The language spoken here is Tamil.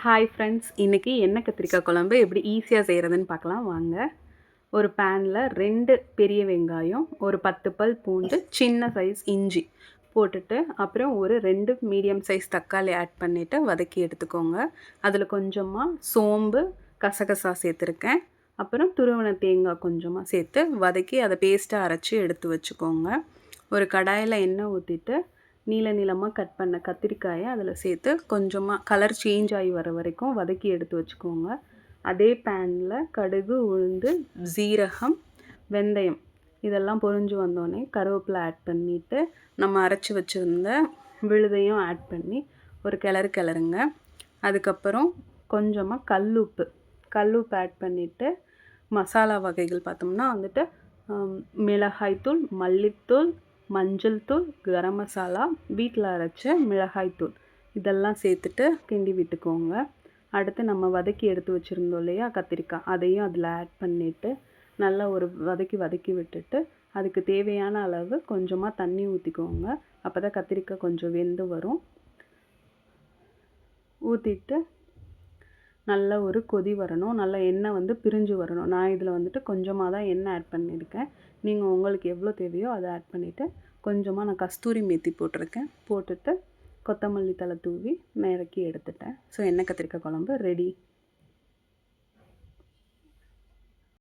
ஹாய் ஃப்ரெண்ட்ஸ், இன்றைக்கி எண்ணெய் கத்திரிக்காய் குழம்பு எப்படி ஈஸியாக செய்கிறதுன்னு பார்க்கலாம் வாங்க. ஒரு பேனில் 2 பெரிய வெங்காயம், ஒரு 10 பல் பூண்டு, சின்ன சைஸ் இஞ்சி போட்டுட்டு, அப்புறம் ஒரு 2 மீடியம் சைஸ் தக்காளி ஆட் பண்ணிவிட்டு வதக்கி எடுத்துக்கோங்க. அதில் கொஞ்சமாக சோம்பு, கசகசா சேர்த்துருக்கேன். அப்புறம் துருவன தேங்காய் கொஞ்சமாக சேர்த்து வதக்கி அதை பேஸ்ட்டாக அரைச்சி எடுத்து வச்சுக்கோங்க. ஒரு கடாயில் எண்ணெய் ஊற்றிட்டு நீள நீளமாக கட் பண்ண கத்திரிக்காயை அதில் சேர்த்து கொஞ்சமாக கலர் சேஞ்ச் ஆகி வர வரைக்கும் வதக்கி எடுத்து வச்சுக்கோங்க. அதே பேனில் கடுகு, உளுந்து, ஜீரகம், வெந்தயம் இதெல்லாம் பொரிஞ்சு வந்தோடனே கருவேப்பிலை ஆட் பண்ணிவிட்டு நம்ம அரைச்சி வச்சுருந்த விழுதையும் ஆட் பண்ணி ஒரு கிளறுங்க. அதுக்கப்புறம் கொஞ்சமாக கல்லுப்பு ஆட் பண்ணிவிட்டு மசாலா வகைகள் பார்த்தோம்னா வந்துட்டு மிளகாய்த்தூள், மல்லித்தூள், மஞ்சள் தூள், கரம் மசாலா, வீட்டில் அரைச்ச மிளகாய்த்தூள் இதெல்லாம் சேர்த்துட்டு கிண்டி விட்டுக்கோங்க. அடுத்து நம்ம வதக்கி எடுத்து வச்சுருந்தோம் இல்லையா கத்திரிக்காய், அதையும் அதில் ஆட் பண்ணிவிட்டு நல்லா ஒரு வதக்கி விட்டுட்டு அதுக்கு தேவையான அளவு கொஞ்சமாக தண்ணி ஊற்றிக்கோங்க. அப்போ தான் கத்திரிக்காய் கொஞ்சம் வெந்து வரும். ஊற்றிட்டு நல்ல ஒரு கொதி வரணும், நல்லா எண்ணெய் பிரிஞ்சு வரணும். நான் இதில் வந்துட்டு கொஞ்சமாக தான் எண்ணெய் ஆட் பண்ணியிருக்கேன். நீங்கள் உங்களுக்கு எவ்வளோ தேவையோ அதை ஆட் பண்ணிவிட்டு கொஞ்சமாக நான் கஸ்தூரி மேத்தி போட்டிருக்கேன். போட்டுட்டு கொத்தமல்லி தழை தூவி இறக்கி எடுத்துட்டேன். ஸோ எண்ணெய் கத்திரிக்காய் குழம்பு ரெடி.